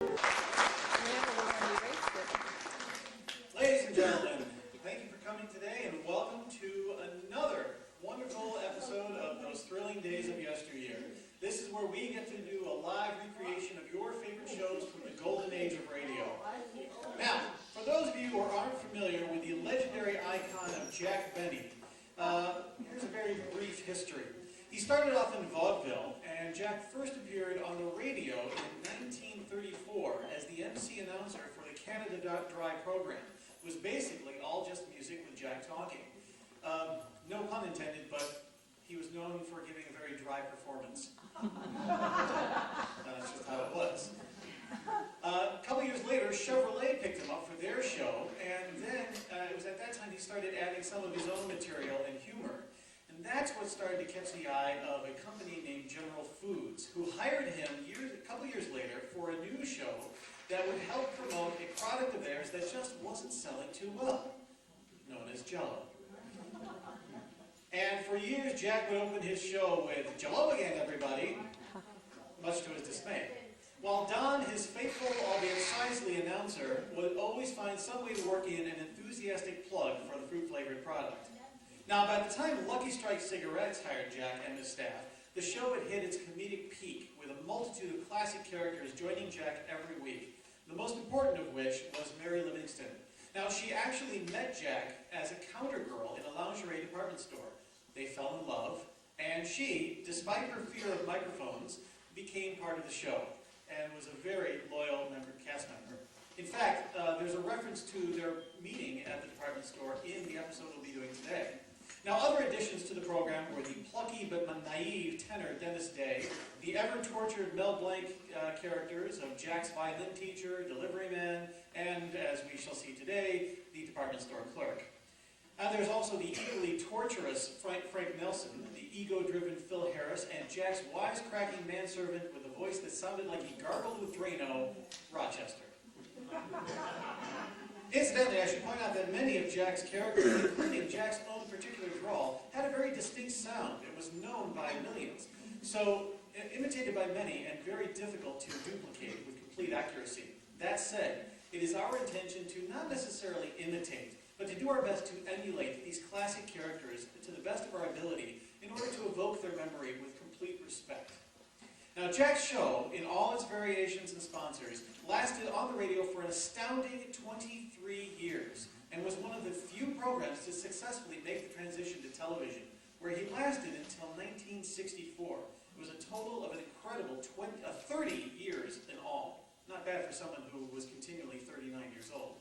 Ladies and gentlemen, thank you for coming today and welcome to another wonderful episode of Those Thrilling Days of Yesteryear. This is where we get to do a live recreation of your favorite shows from the golden age of radio. Now, for those of you who aren't familiar with the legendary icon of Jack Benny, here's a very brief history. He started off in vaudeville, and Jack first appeared on the radio in 1934 as the MC announcer for the TTDY program. It was basically all just music with Jack talking. No pun intended, but he was known for giving a very dry performance. That's just how it was. A couple years later, Chevrolet picked him up for their show, and then it was at that time he started adding some of his own material and humor. And that's what started to catch the eye of a company named General Foods, who hired him a couple years later for a news show that would help promote a product of theirs that just wasn't selling too well, known as Jell-O. And for years, Jack would open his show with, "Jell-O again, everybody," much to his dismay. While Don, his faithful, albeit sizely announcer, would always find some way to work in an enthusiastic plug for the fruit-flavored product. Now, by the time Lucky Strike Cigarettes hired Jack and his staff, the show had hit its comedic peak, with a multitude of classic characters joining Jack every week, the most important of which was Mary Livingston. Now, she actually met Jack as a counter girl in a lingerie department store. They fell in love, and she, despite her fear of microphones, became part of the show, and was a very loyal cast member. In fact, there's a reference to their meeting at the department store in the episode we'll be doing today. Now, other additions to the program were the plucky but naive tenor Dennis Day, the ever-tortured Mel Blanc characters of Jack's violin teacher, delivery man, and, as we shall see today, the department store clerk. And there's also the equally torturous Frank Nelson, the ego-driven Phil Harris, and Jack's wisecracking manservant with a voice that sounded like he gargled with Drano, Rochester. Incidentally, I should point out that many of Jack's characters, including Jack's own particular drawl, had a very distinct sound. It was known by millions. So, imitated by many and very difficult to duplicate with complete accuracy. That said, it is our intention to not necessarily imitate, but to do our best to emulate these classic characters to the best of our ability in order to evoke their memory with complete respect. Now, Jack's show, in all its variations and sponsors, lasted on the radio for an astounding 23 years, and was one of the few programs to successfully make the transition to television, where he lasted until 1964. It was a total of an incredible 30 years in all. Not bad for someone who was continually 39 years old.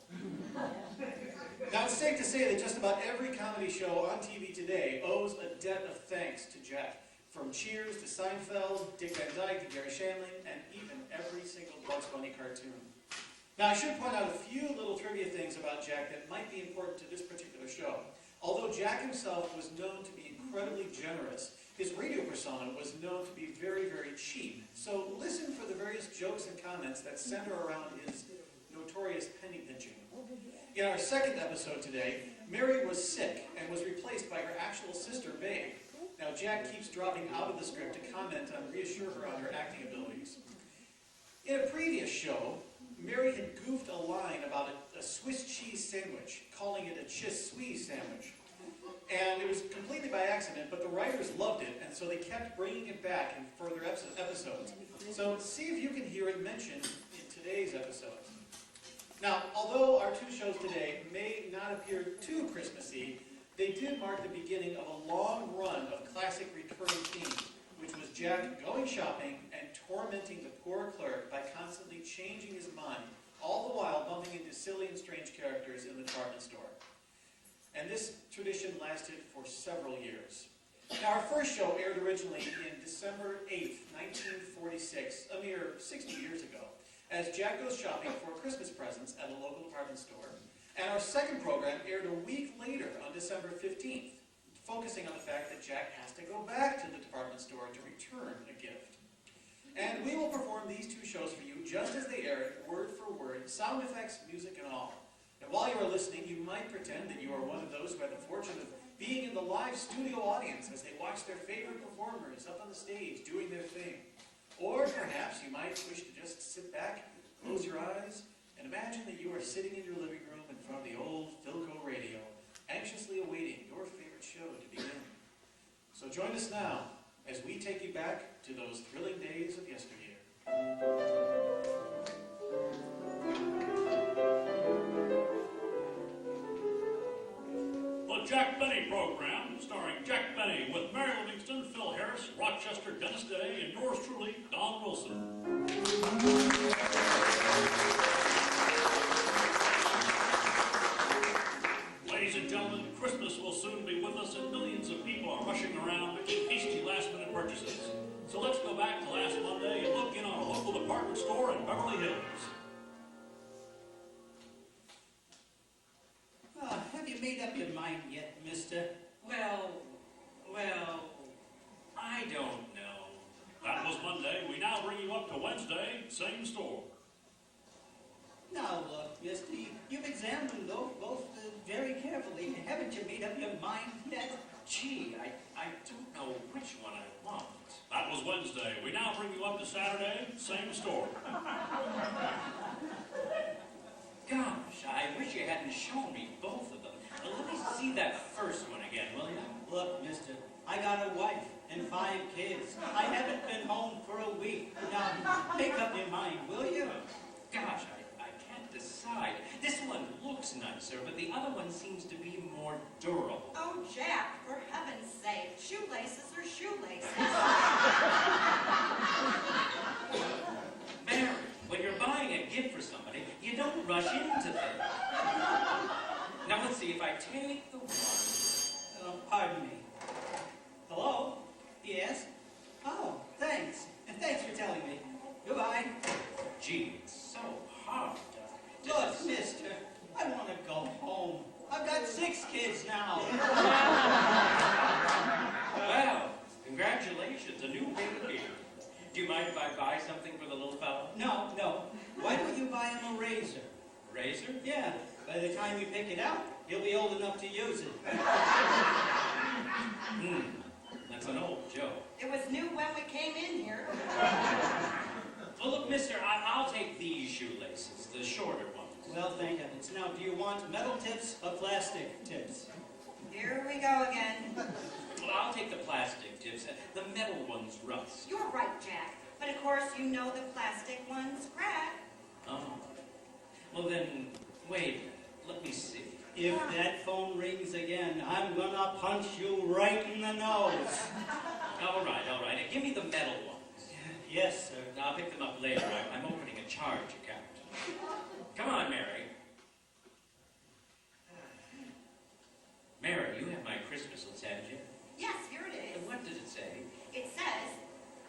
Now, it's safe to say that just about every comedy show on TV today owes a debt of thanks to Jack. From Cheers to Seinfeld, Dick Van Dyke to Gary Shandling, and even every single Bugs Bunny cartoon. Now, I should point out a few little trivia things about Jack that might be important to this particular show. Although Jack himself was known to be incredibly generous, his radio persona was known to be very, very cheap. So listen for the various jokes and comments that center around his notorious penny pinching. In our second episode today, Mary was sick and was replaced by her actual sister, Babe. Now, Jack keeps dropping out of the script to comment and reassure her on her acting abilities. In a previous show, Mary had goofed a line about a Swiss cheese sandwich, calling it a Chiss Squeeze sandwich. And it was completely by accident, but the writers loved it, and so they kept bringing it back in further episodes. So see if you can hear it mentioned in today's episode. Now, although our two shows today may not appear too Christmassy, they did mark the beginning of a long run of classic recurring themes, which was Jack going shopping and tormenting the poor clerk by constantly changing his mind, all the while bumping into silly and strange characters in the department store. And this tradition lasted for several years. Now, our first show aired originally in December 8th, 1946, a mere 60 years ago, as Jack goes shopping for Christmas presents at a local department store. And our second program aired a week later on December 15th, focusing on the fact that Jack has to go back to the department store to return a gift. And we will perform these two shows for you just as they aired, word for word, sound effects, music, and all. And while you are listening, you might pretend that you are one of those who had the fortune of being in the live studio audience as they watch their favorite performers up on the stage doing their thing. Or perhaps you might wish to just sit back, Close your eyes and imagine that you are sitting in your living room in front of the old Philco radio, anxiously awaiting your favorite show to begin. So join us now as we take you back to those thrilling days of yesteryear. The Jack Benny Program, starring Jack Benny with Mary Livingston, Phil Harris, Rochester, Dennis Day, and yours truly, Don Wilson. Ladies and gentlemen, Christmas will soon be with us, and millions of people are rushing around making hasty last-minute purchases. So let's go back to last Monday and look in on a local department store in Beverly Hills. Have you made up your mind yet, mister? Well, I don't know. That was Monday. We now bring you up to Wednesday, same store. Now look, mister, you've examined both very carefully. Haven't you made up your mind yet? Gee, I don't know which one I want. That was Wednesday. We now bring you up to Saturday, same store. Gosh, I wish you hadn't shown me both of them. Let me see that first one again, will you? Look, mister, I got a wife and 5 kids. I haven't been home for a week. Now, make up your mind, will you? Gosh, I can't decide. This one looks nicer, but the other one seems to be more durable. Oh, Jack, for heaven's sake, shoelaces are shoelaces. Mary, when you're buying a gift for somebody, you don't rush into things. Now let's see, if I take the one... Pardon me. Hello? Yes? Oh, thanks. And thanks for telling me. Goodbye. Gee, it's so hard to Look, mister, I want to go home. I've got 6 kids now. Well, congratulations, a new baby. Do you mind if I buy something for the little fellow? No. Why don't you buy him a razor? Razor? Yeah, by the time you pick it out, he'll be old enough to use it. That's an old joke. It was new when we came in here. Well, look, mister, I'll take these shoelaces, the shorter ones. Well, thank heavens. Now, do you want metal tips or plastic tips? Here we go again. Well, I'll take the plastic tips. The metal ones rust. You're right, Jack. But of course, you know the plastic ones crack. Oh. Well, then, wait a minute. Let me see. If that phone rings again, I'm gonna punch you right in the nose. All right. Give me the metal ones. Yes, sir. I'll pick them up later. I'm opening a charge account. Come on, Mary. Mary, you have my Christmas list, haven't you? Yes, here it And is. what does it say? It says,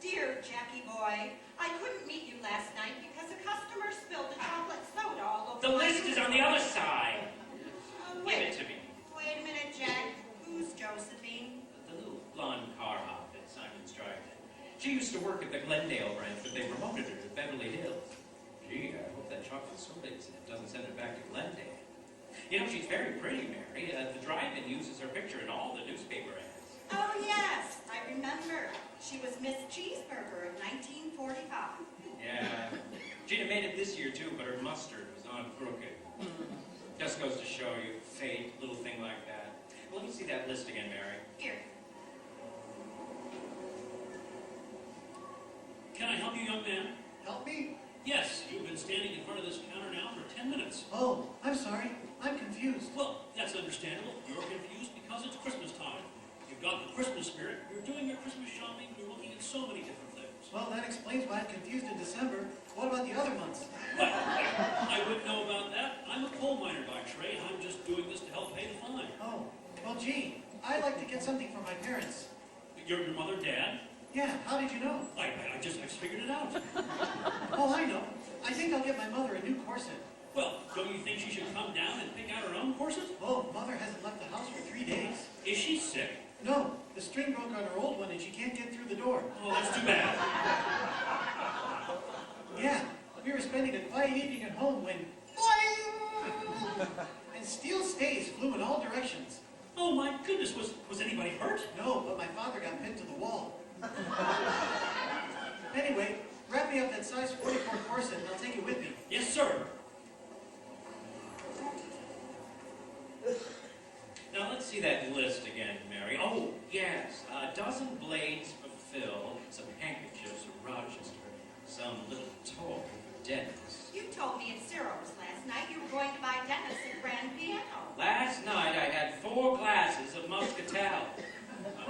"Dear Jackie boy, I couldn't meet you last night because a customer spilled a chocolate soda all over The my list is on the other side. Oh, Give it to me. Wait a minute, Jack. Who's Josephine? The little blonde car hop that Simon's driving. She used to work at the Glendale branch, but they promoted her to Beverly Hills. Gee, I hope that chocolate soda doesn't send her back to Glendale. You know, she's very pretty, Mary. The drive-in uses her picture in all the newspaper ads. Oh, yes, I remember. She was Miss Cheeseburger in 1945. Yeah. She'd have made it this year, too, but her mustard was on crooked. Just goes to show you, fate, little thing like that. Well, let me see that list again, Mary. Here. Can I help you, young man? Help me? Yes, you've been standing in front of this counter now for 10 minutes. Oh, I'm sorry. I'm confused. Well, that's understandable. You're confused because it's Christmas time. You've got the Christmas spirit. You're doing your Christmas shopping. You're looking at so many different things. Well, that explains why I'm confused in December. What about the other months? Well, I wouldn't know about that. I'm a coal miner by trade. I'm just doing this to help pay the fine. Oh, well, gee, I'd like to get something for my parents. Your mother, Dad? Yeah, how did you know? I just figured it out. Oh, I know. I think I'll get my mother a new corset. Well, don't you think she should come down and pick out her own corset? Oh, Mother hasn't left the house for 3 days. Is she sick? No, the string broke on her old one and she can't get through the door. Oh, that's too bad. Yeah, we were spending a quiet evening at home when... boing! And steel stays flew in all directions. Oh, my goodness. Was anybody hurt? No, but my father got pinned to the wall. Anyway, Wrap me up that size 44 corset and I'll take it with me. Yes, sir. Now let's see that list again, Mary. Oh, yes. A dozen blades for Phil, some handkerchiefs for Rochester, some little toy for Dennis. You told me at Cyril's last night you were going to buy Dennis a grand piano. Last night I had 4 glasses of muscatel.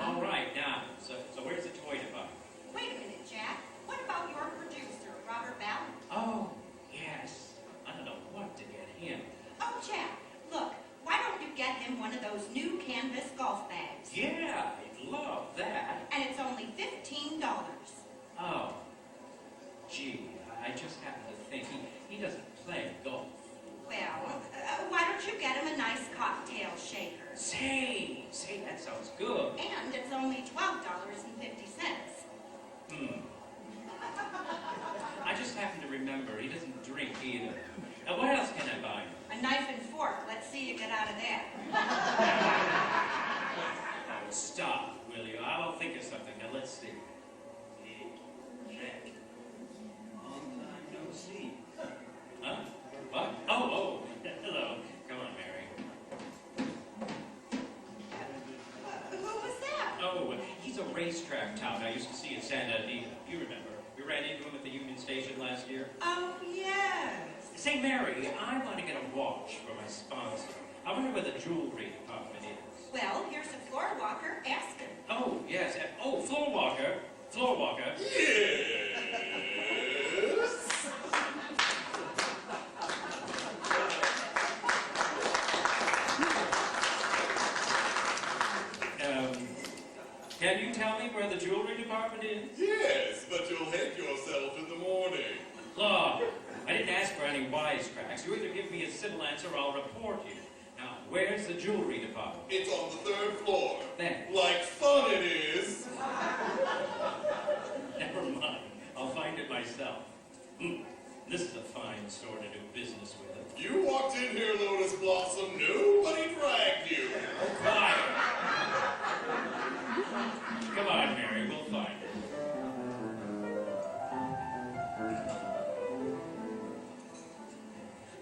All right, now, so where's the toy department? Wait a minute, Jack. What about your producer, Robert Ballard? Oh, yes. I don't know what to get him. Oh, Jack, look. Why don't you get him one of those new canvas golf bags? Yeah, I'd love that. And it's only $15. Oh, gee, I just happen to think he doesn't play golf. Well, why don't you get him a nice cocktail shaker? Say, that sounds good. And it's only $12.50. I just happen to remember he doesn't drink either. What else can I buy him? A knife and fork. Let's see you get out of that. Oh, stop, will you? I'll think of something. Now, let's see. Hey, Jack. Long time no see. Huh? What? Oh, hello. Come on, Mary. Who was that? Oh, he's a racetrack tout I used to see at Santa Anita. You remember. We ran into him at the Union Station last year. Oh, yes. Say, Mary, I want to get a watch for my sponsor. I wonder where the jewelry department is. Well, here's a floor walker. Ask him. Oh, yes. Oh, floor walker. Floor walker. Can you tell me where the jewelry department is? Yes, but you'll hate yourself in the morning. Look, I didn't ask for any wisecracks. You either give me a civil answer or I'll report you. Now, where's the jewelry department? It's on the 3rd floor. Thanks. Like fun it is. Never mind. I'll find it myself. This is a fine store to do business with. You walked in here, Lotus Blossom. Nobody dragged you. Quiet. Come on, Mary. We'll find it.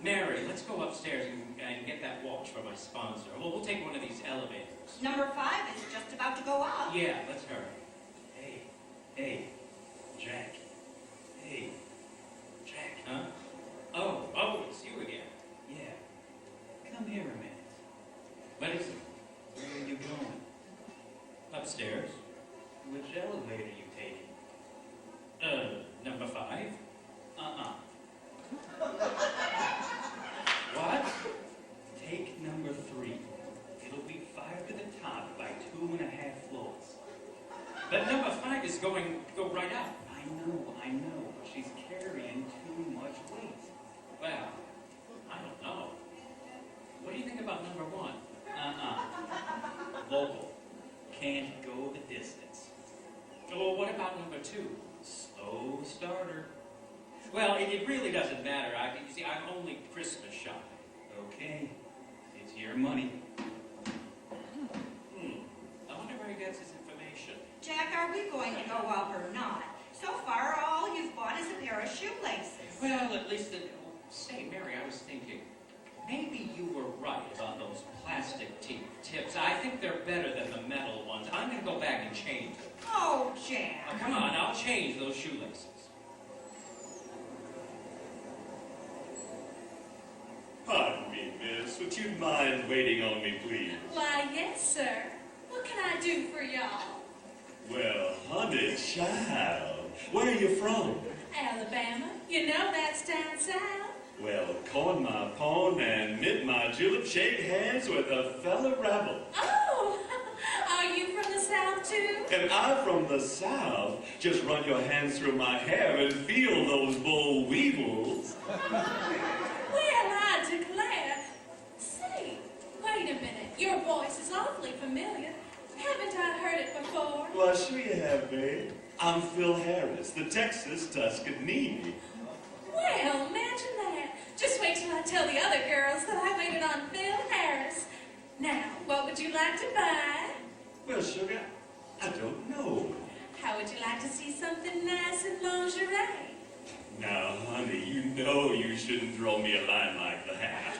Mary, let's go upstairs and get that watch for my sponsor. Well, we'll take one of these elevators. Number 5 is just about to go up. Yeah, let's hurry. Hey, Jack. Hey, Jack. Huh? Oh, it's you again. Yeah. Come here a minute. What is it? Where are you going? Upstairs. Which elevator you taking? Number 5. Uh-uh. What? Take number 3. It'll be 5 to the top by 2.5 floors. But number 5 is go right up. I know. She's carrying too much weight. Well, I don't know. What do you think about number 1? Local. Can't go the distance. Well, what about number 2? Slow starter. Well, it really doesn't matter. You see, I'm only Christmas shopping. Okay. It's your money. I wonder where he gets his information. Jack, are we going to go up or not? So far, all you've bought is a pair of shoelaces. Well, at least say, Mary, I was thinking, maybe you were right about those plastic tips. I think they're better than the metal ones. I'm going to go back and change them. Oh, Jack. Now, come on, I'll change those shoelaces. Pardon me, miss. Would you mind waiting on me, please? Why, yes, sir. What can I do for y'all? Well, honey child, where are you from? Alabama. You know that's down south. Well, corn my pawn and knit my julep, shake hands with a fella rabble. Oh, are you from the south, too? And I'm from the south. Just run your hands through my hair and feel those boll weevils. Well, I declare. Say, wait a minute. Your voice is awfully familiar. Haven't I heard it before? Well, sure you have, babe. I'm Phil Harris, the Texas Tuscanini. Well, imagine that. Just wait till I tell the other girls that I waited on Phil Harris. Now, what would you like to buy? Well, sugar, I don't know. How would you like to see something nice in lingerie? Now, honey, you know you shouldn't throw me a line like that.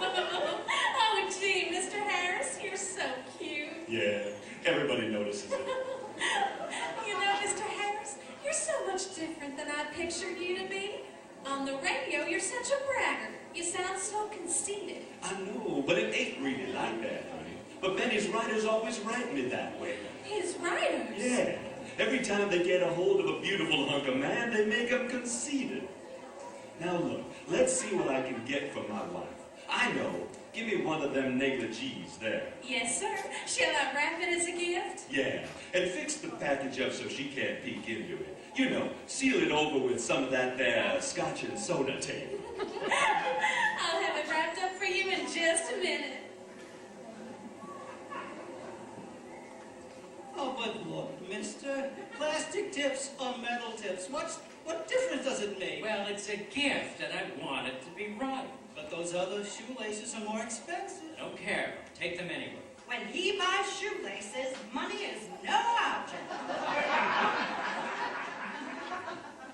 Oh, gee, Mr. Harris, you're so cute. Yeah, everybody notices it. You know, Mr. Harris, you're so much different than I pictured you to be. On the radio, you're such a braggart. You sound so conceited. I know, but it ain't really like that, honey. But Benny's writers always write me that way. His writers? Yeah. Every time they get a hold of a beautiful hunk of man, they make him conceited. Now look, let's see what I can get for my wife. I know. Give me one of them negligees there. Yes, sir. Shall I wrap it as a gift? Yeah, and fix the package up so she can't peek into it. You know, seal it over with some of that there scotch and soda tape. I'll have it wrapped up for you in just a minute. Oh, but look, mister, plastic tips or metal tips, what difference does it make? Well, it's a gift, and I want it to be right. But those other shoelaces are more expensive. I don't care. Take them anyway. When he buys shoelaces, money is no object.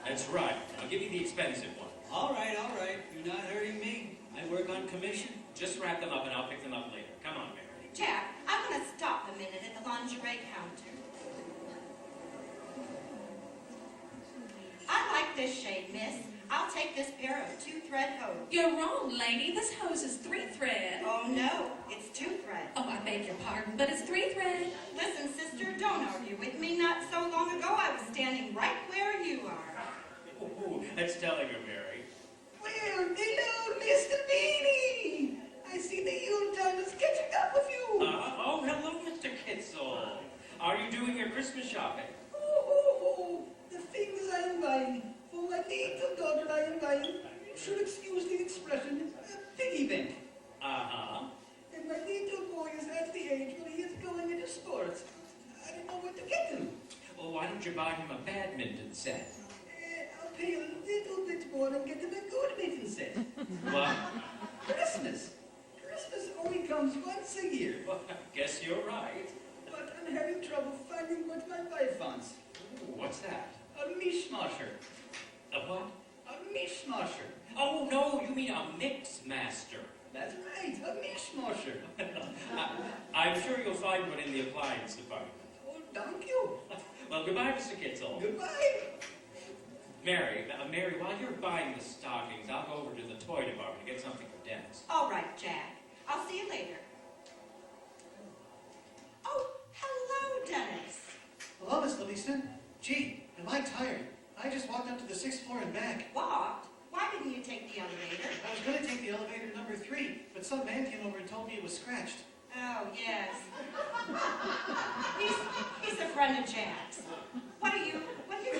That's right. I'll give you the expensive ones. All right, you're not hurting me. I work on commission. Just wrap them up, and I'll pick them up later. Come on, Mary. Jack, I'm going to stop a minute at the lingerie counter. I like this shade, miss. I'll take this pair of 2-thread hose. You're wrong, lady. This hose is 3-thread. Oh, no, it's 2-thread. Oh, I beg your pardon, but it's 3-thread. Listen, sister, don't argue with me. Not so long ago, I was standing right where you are. Ooh, that's telling her, Mary. Well, hello, Mr. Beanie. I see the Yuletide is catching up with you. Oh, hello, Mr. Kitzel. Are you doing your Christmas shopping? Oh, the things I am buying. For my little daughter I am buying, you should excuse the expression, a piggy bank. Uh-huh. And my little boy is at the age where he is going into sports. I don't know what to get him. Well, why don't you buy him a badminton set? I'll pay a little bit more and get him a good mitten set. What? Christmas. Christmas only comes once a year. Well, I guess you're right. But I'm having trouble finding what my wife wants. Ooh, what's that? A mishmasher. A what? A mishmasher. Oh, no, you mean a mix master. That's right, a mishmasher. I'm sure you'll find one in the appliance department. Oh, thank you. Well, goodbye, Mr. Kitzel. Goodbye. Mary, while you're buying the stockings, I'll go over to the toy department to get something for Dennis. All right, Jack. I'll see you later. Oh, hello, Dennis. Hello, Miss Livingston. Gee, am I tired? I just walked up to the 6th floor and back. Walked? Why didn't you take the elevator? I was going to take the elevator number 3, but some man came over and told me it was scratched. Oh, yes. He's a friend of Jack's. What are you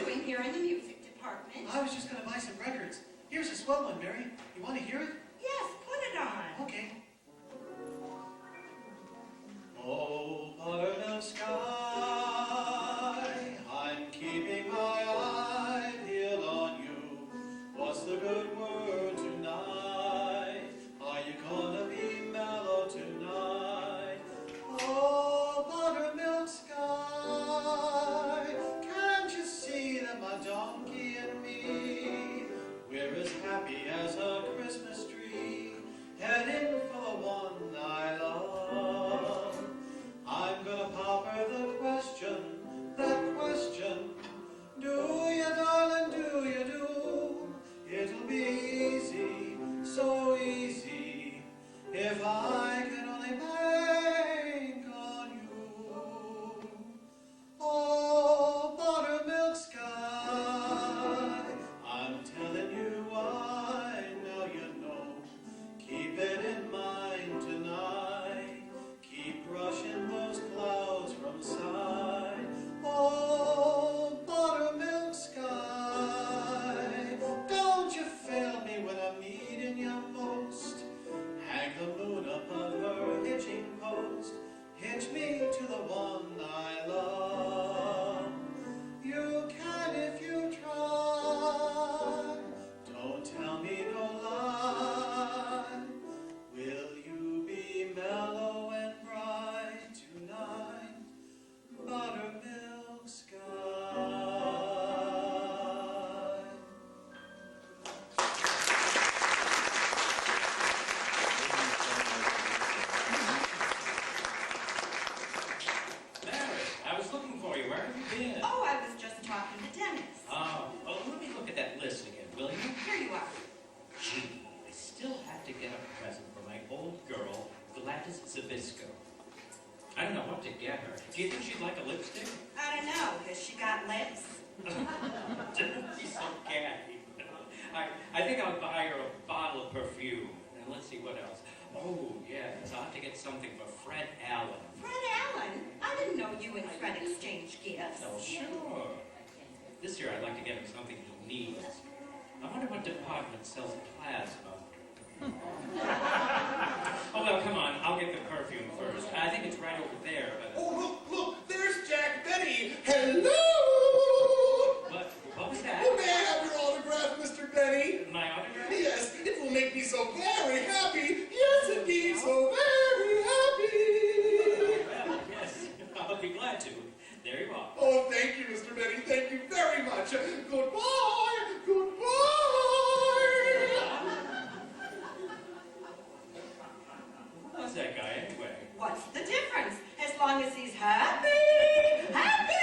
doing here in the music department? I was just going to buy some records. Here's a swell one, Mary. You want to hear it? Yes, put it on. Okay. Oh, part of sky, I'm keeping my eye peeled on you. What's the good word tonight? Are you gonna be mellow tonight? Oh, buttermilk sky, can't you see that my donkey and me, we're as happy as a Christmas tree? lips. She's so catty. I think I'll buy her a bottle of perfume. And let's see what else. Oh, yes, I'll have to get something for Fred Allen. Fred Allen? I didn't know you and Fred exchanged gifts. Oh, sure. This year I'd like to get him something he needs. I wonder what department sells plasma. Oh, well, come on. I'll get the perfume first. I think it's right over there. Oh, look, there's Jack Benny. Hello! What was that? Oh, may I have your autograph, Mr. Benny? My autograph? Yes, it will make me so very happy. Yes, indeed, so very happy. Well, yes. I'll be glad to. There you are. Oh, thank you, Mr. Benny. Thank you very much. Goodbye. Goodbye. Who's that guy anyway? What's the difference? As long as he's happy! Happy!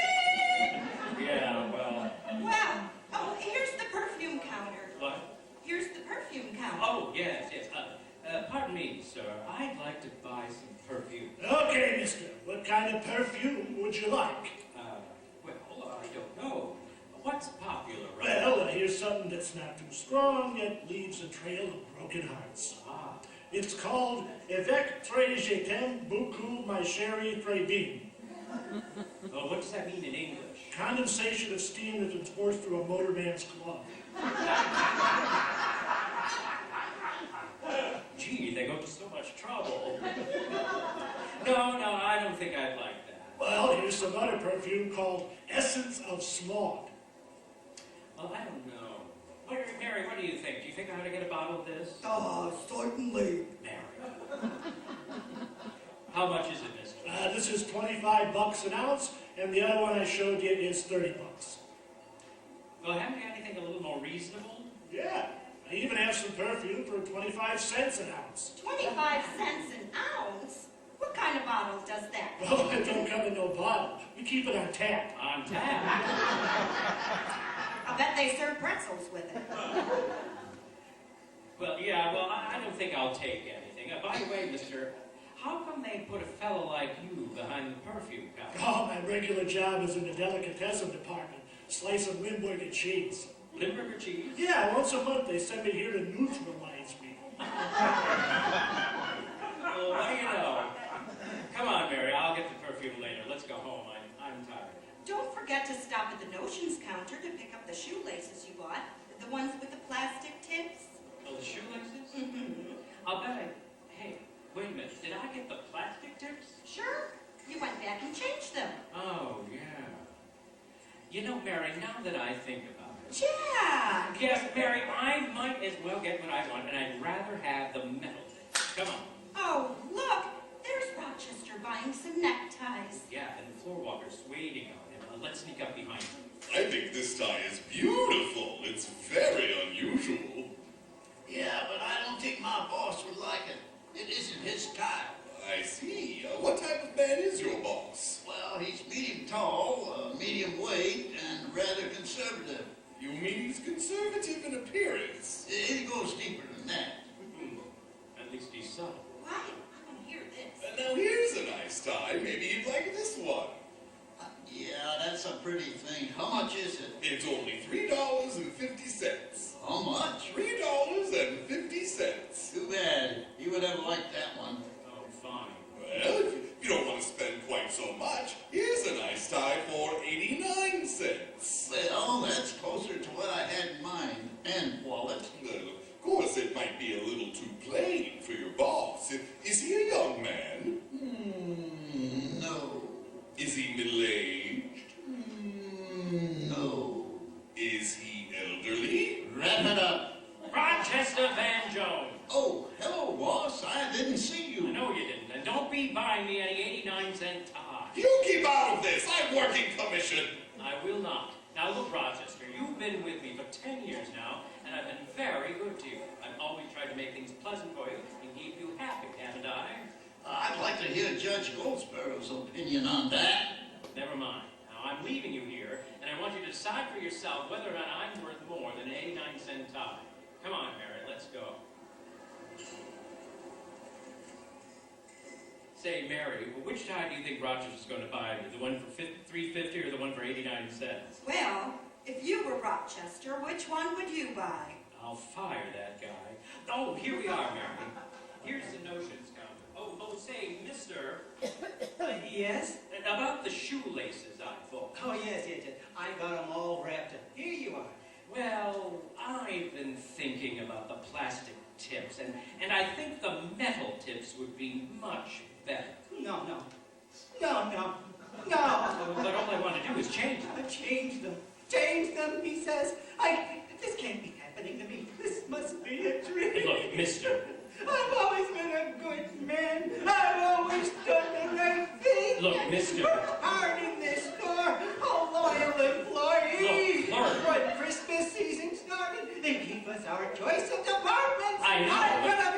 Yeah, well... Well, oh, here's the perfume counter. What? Here's the perfume counter. Oh, yes. Pardon me, sir. I'd like to buy some perfume. Okay, mister. What kind of perfume would you like? Well, I don't know. What's popular right Well, here's something that's not too strong, yet leaves a trail of broken hearts. Ah. It's called Avec très je t'aime beaucoup, my chérie très bien. Well, what does that mean in English? Condensation of steam that is forced through a motorman's glove. Gee, they go to so much trouble. No, I don't think I'd like that. Well, here's some other perfume called Essence of Smog. Well, I don't know. Mary, what do you think? Do you think I ought to get a bottle of this? Certainly. Mary. How much is it, mister? This is $25 an ounce, and the other one I showed you is $30. Well, haven't you got anything a little more reasonable? Yeah, I even have some perfume for 25 cents an ounce. 25 cents an ounce? What kind of bottle does that? Oh, it don't come in no bottle. We keep it on tap. On tap. I bet they serve pretzels with it. Well, I don't think I'll take anything. By the way, mister, how come they put a fellow like you behind the perfume counter? Oh, my regular job is in the delicatessen department, slicing Limburger cheese. Limburger cheese? Yeah, once a month they send me here to neutralize me. Well, what do you know? Come on, Mary, I'll get the perfume later. Let's go home. I'm tired. Don't forget to stop at the notions counter to pick up the shoelaces you bought. The ones with the plastic tips. Oh, the shoelaces? Mm-hmm. I'll bet Hey, wait a minute. Did I get the plastic tips? Sure. You went back and changed them. Oh, yeah. You know, Mary, now that I think about it... Jack! Yes, Mary, I might as well get what I want, and I'd rather have the metal things. Come on. Oh, look! There's Rochester buying some neckties. Yeah, and the floor walker's waiting on him. Let's sneak up behind him. I think this tie is beautiful. It's very unusual. Yeah, but I don't think my boss would like it. It isn't his style. I see. What type of man is your boss? Well, he's medium tall, medium weight, and rather conservative. You mean he's conservative in appearance? It goes deeper than that. At least he's subtle. Why? I want to hear this. Now here's a nice tie. Maybe you'd like this one. Yeah, that's a pretty thing. How much is it? It's only $3.50. How much? $3.50. Too bad. He would have liked that one. Oh, fine. Well, if you don't want to spend quite so much, here's a nice tie for 89 cents. Well, that's closer to what I had in mind. And wallet. Well, of course, it might be a little too plain for your boss. Is he a young man? No. Is he middle-aged? No. Is he elderly? Wrap it up. Rochester Van Jones! Oh, hello, boss. I didn't see you. I know you didn't. And don't be buying me any 89-cent tie. You keep out of this. I'm working commission. I will not. Now look, Rochester, you've been with me for 10 years now, and I've been very good to you. I've always tried to make things pleasant for you and keep you happy, haven't I? I'd like to hear Judge Goldsborough's opinion on that. Never mind. Now I'm leaving you here, and I want you to decide for yourself whether or not I'm worth more than an 89-cent tie. Come on, Mary, let's go. Say, Mary, which tie do you think Rochester's going to buy me? The one for $3.50 or the one for 89 cents? Well, if you were Rochester, which one would you buy? I'll fire that guy. Oh, here we are, Mary. Here's the notions counter. Oh, say, mister. Yes? About the shoelaces, I thought. Oh, yes. I got them all wrapped up. Here you are. Well, I've been thinking about the plastic tips, and I think the metal tips would be much better. No. But all I want to do is change them. Change them, he says. This can't be happening to me. This must be a dream. Look, mister. I've always been a good man. I've always done the right thing. Look, mister. Worked hard in this store. A loyal employee. Look, Lord. When Christmas season started, they gave us our choice of departments. I know. I could have